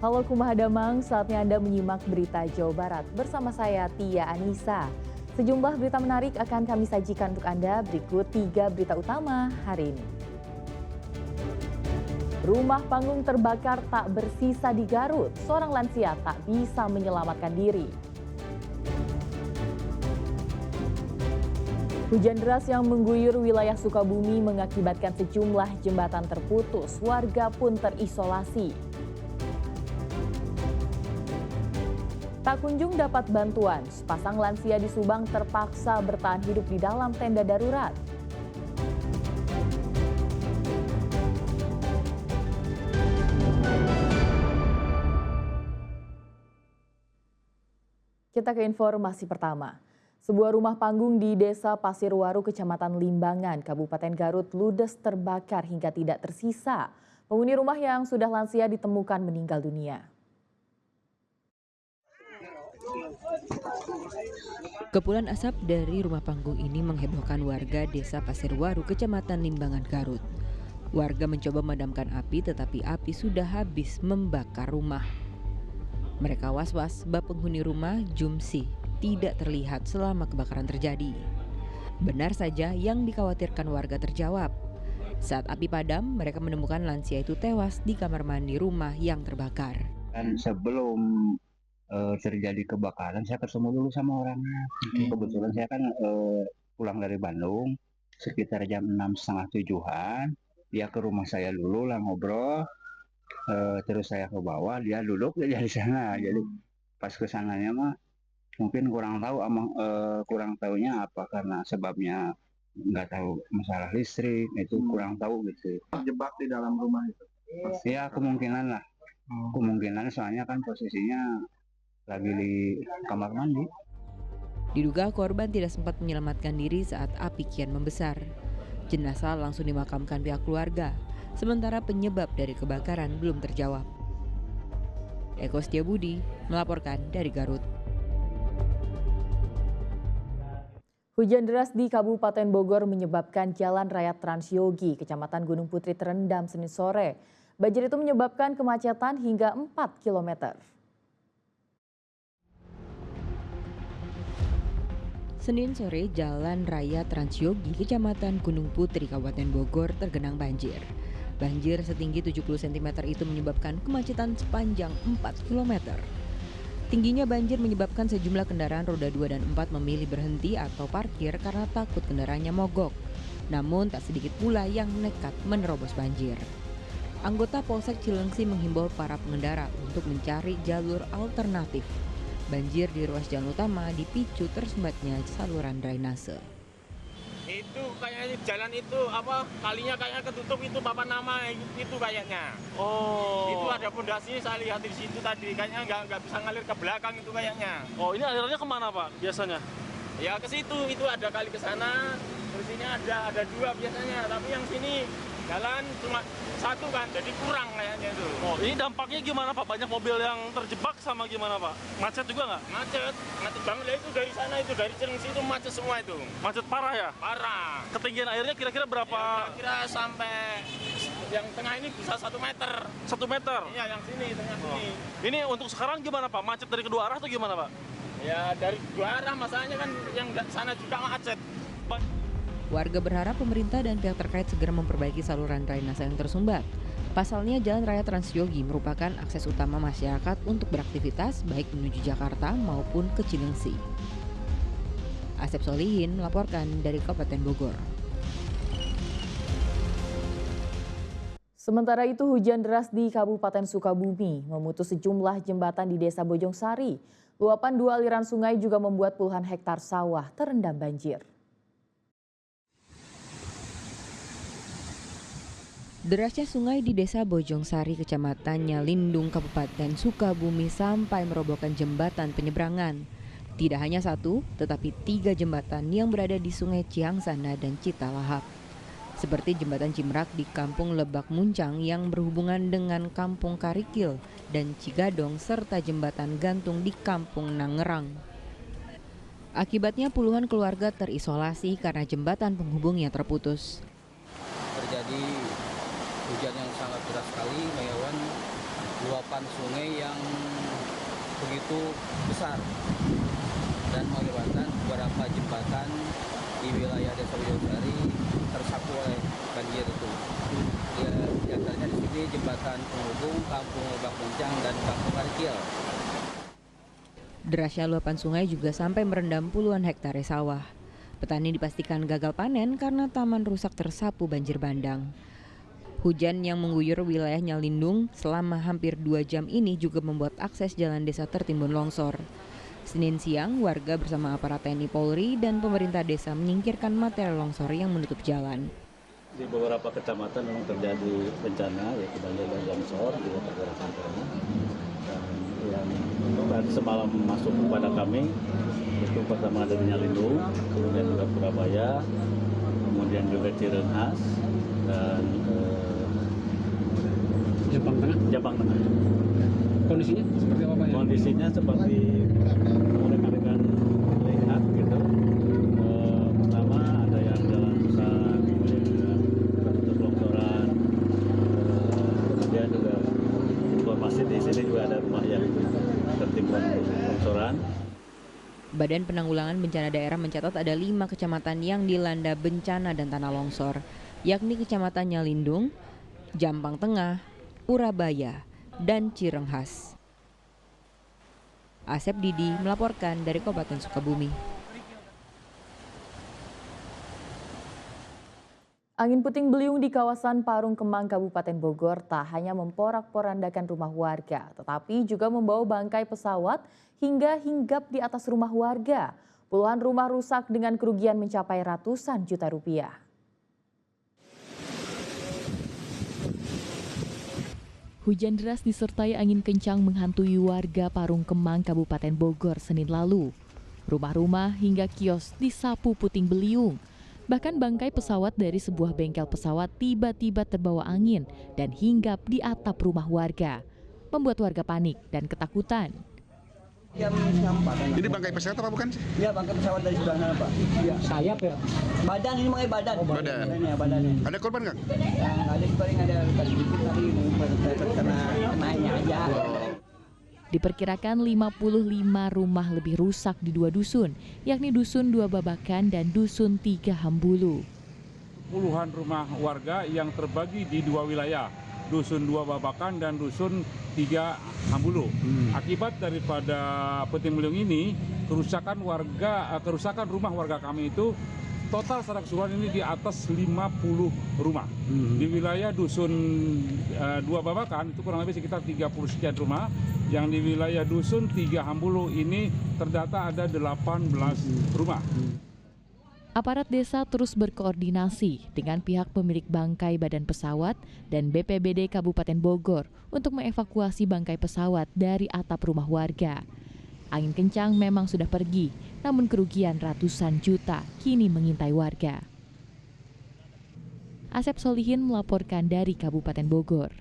Halo Kumaha Damang, saatnya Anda menyimak berita Jawa Barat bersama saya Tia Anissa. Sejumlah berita menarik akan kami sajikan untuk Anda, berikut 3 berita utama hari ini. Rumah panggung terbakar tak bersisa di Garut, seorang lansia tak bisa menyelamatkan diri. Hujan deras yang mengguyur wilayah Sukabumi mengakibatkan sejumlah jembatan terputus, warga pun terisolasi. Tak kunjung dapat bantuan, sepasang lansia di Subang terpaksa bertahan hidup di dalam tenda darurat. Kita ke informasi pertama. Sebuah rumah panggung di Desa Pasirwaru, Kecamatan Limbangan, Kabupaten Garut ludes terbakar hingga tidak tersisa. Penghuni rumah yang sudah lansia ditemukan meninggal dunia. Kepulan asap dari rumah panggung ini menghebohkan warga Desa Pasirwaru, Kecamatan Limbangan, Garut. Warga mencoba memadamkan api tetapi api sudah habis membakar rumah. Mereka was-was sebab penghuni rumah Jumsi tidak terlihat selama kebakaran terjadi. Benar saja yang dikhawatirkan warga terjawab. Saat api padam, mereka menemukan lansia itu tewas di kamar mandi rumah yang terbakar. Dan sebelum terjadi kebakaran, saya ketemu dulu sama orangnya. Kebetulan saya kan pulang dari Bandung sekitar jam 6:30-7-an. Dia ke rumah saya dulu lah ngobrol. Terus saya ke bawah, dia duduk aja di sana. Jadi pas ke sananya mah mungkin kurang tahu, kurang tahunya apa karena sebabnya nggak tahu masalah listrik itu kurang tahu gitu. Terjebak di dalam rumah itu. Ya kemungkinan lah. Kemungkinan soalnya kan posisinya lagi di kamar mandi. Diduga korban tidak sempat menyelamatkan diri saat api kian membesar. Jenazah langsung dimakamkan pihak keluarga, sementara penyebab dari kebakaran belum terjawab. Eko Setiabudi melaporkan dari Garut. Hujan deras di Kabupaten Bogor menyebabkan Jalan Raya Transyogi, Kecamatan Gunung Putri terendam Senin sore. Banjir itu menyebabkan kemacetan hingga 4 km. Senin sore, Jalan Raya Transyogi, Kecamatan Gunung Putri, Kabupaten Bogor tergenang banjir. Banjir setinggi 70 cm itu menyebabkan kemacetan sepanjang 4 km. Tingginya banjir menyebabkan sejumlah kendaraan roda 2 dan 4 memilih berhenti atau parkir karena takut kendaraannya mogok. Namun tak sedikit pula yang nekat menerobos banjir. Anggota Polsek Cilengsi menghimbau para pengendara untuk mencari jalur alternatif. Banjir di ruas jalan utama dipicu tersumbatnya saluran drainase. Itu kayaknya jalan itu kalinya kayaknya ketutup itu papan nama itu kayaknya. Oh. Itu ada pondasi saya lihat di situ tadi kayaknya nggak bisa ngalir ke belakang itu kayaknya. Oh, ini alirannya kemana Pak biasanya? Ya ke situ itu ada kali ke sana. Terus sini ada 2 biasanya, tapi yang sini jalan cuma 1 kan, jadi kurang kayaknya itu. Oh, ini dampaknya gimana Pak? Banyak mobil yang terjebak sama gimana Pak? Macet juga nggak? Macet banget lah itu dari sana itu dari Cilengsi itu macet semua itu. Macet parah ya? Parah. Ketinggian airnya kira-kira berapa? Ya, kira sampai yang tengah ini bisa 1 meter. 1 meter? Iya yang sini tengah sini. Ini untuk sekarang gimana Pak? Macet dari kedua arah atau gimana Pak? Ya dari 2 arah masalahnya kan yang sana juga macet. Warga berharap pemerintah dan pihak terkait segera memperbaiki saluran drainase yang tersumbat. Pasalnya Jalan Raya Transyogi merupakan akses utama masyarakat untuk beraktivitas baik menuju Jakarta maupun ke Cilengsi. Asep Solihin melaporkan dari Kabupaten Bogor. Sementara itu hujan deras di Kabupaten Sukabumi memutus sejumlah jembatan di Desa Bojongsari. Luapan 2 aliran sungai juga membuat puluhan hektar sawah terendam banjir. Derasnya sungai di Desa Bojongsari, Kecamatan Nyalindung, Kabupaten Sukabumi sampai merobohkan jembatan penyeberangan. Tidak hanya 1, tetapi 3 jembatan yang berada di Sungai Ciangsana dan Citalahap. Seperti jembatan Cimrak di Kampung Lebak Muncang yang berhubungan dengan Kampung Karikil dan Cigadong serta jembatan gantung di Kampung Nangerang. Akibatnya puluhan keluarga terisolasi karena jembatan penghubungnya terputus. Terjadi hujan yang sangat deras sekali, Mayawan, luapan sungai yang begitu besar dan mengakibatkan beberapa jembatan di wilayah Desa Widodari tersapu oleh banjir itu. Di antaranya di sini jembatan penghubung Kampung Lebak Muncang dan Kampung Karikil. Derasnya luapan sungai juga sampai merendam puluhan hektare sawah. Petani dipastikan gagal panen karena taman rusak tersapu banjir bandang. Hujan yang mengguyur wilayah Nyalindung selama hampir 2 jam ini juga membuat akses jalan desa tertimbun longsor. Senin siang, warga bersama aparat TNI Polri dan pemerintah desa menyingkirkan material longsor yang menutup jalan. Di beberapa kecamatan memang terjadi bencana, yaitu banjir dan longsor di pergerakan tanah. Dan yang semalam masuk kepada kami, itu pertama ada di Nyalindung, kemudian juga Surabaya, kemudian juga Cirenghas, dan Jampang Tengah. Kondisinya seperti apa, Pak? Kondisinya seperti rekan-rekan lihat gitu. Pertama ada yang jalan rusak, kemudian juga tertutup longsoran. Kemudian juga informasi di sini juga ada rumah yang tertimbun longsoran. Badan Penanggulangan Bencana Daerah mencatat ada 5 kecamatan yang dilanda bencana dan tanah longsor, yakni Kecamatan Nyalindung, Jampang Tengah, Urabaya, dan Cirenghas. Asep Didi melaporkan dari Kabupaten Sukabumi. Angin puting beliung di kawasan Parung Kemang, Kabupaten Bogor tak hanya memporak-porandakan rumah warga, tetapi juga membawa bangkai pesawat hingga hinggap di atas rumah warga. Puluhan rumah rusak dengan kerugian mencapai ratusan juta rupiah. Hujan deras disertai angin kencang menghantui warga Parung Kemang, Kabupaten Bogor Senin lalu. Rumah-rumah hingga kios disapu puting beliung. Bahkan bangkai pesawat dari sebuah bengkel pesawat tiba-tiba terbawa angin dan hinggap di atap rumah warga, membuat warga panik dan ketakutan. Ini bangkai pesawat apa bukan? Iya, bangkai pesawat dari sebelah sana, Pak. Ya, sayap ya? Badan ini makanya badan. Oh, badan. Badannya. Ada korban nggak? Ada paling ada luka sedikit tadi kenanya aja. Diperkirakan 55 rumah lebih rusak di 2 dusun, yakni Dusun 2 Babakan dan Dusun 3 Hambulu. Puluhan rumah warga yang terbagi di 2 wilayah, Dusun 2 Babakan dan Dusun 3 Hambulu. Akibat daripada puting beliung ini, kerusakan rumah warga kami itu total secara keseluruhan ini di atas 50 rumah. Di wilayah Dusun 2 Babakan itu kurang lebih sekitar 30 sekian rumah. Yang di wilayah Dusun 3 Hambulu ini terdata ada 18 rumah. Aparat desa terus berkoordinasi dengan pihak pemilik bangkai badan pesawat dan BPBD Kabupaten Bogor untuk mengevakuasi bangkai pesawat dari atap rumah warga. Angin kencang memang sudah pergi, namun kerugian ratusan juta kini mengintai warga. Asep Solihin melaporkan dari Kabupaten Bogor.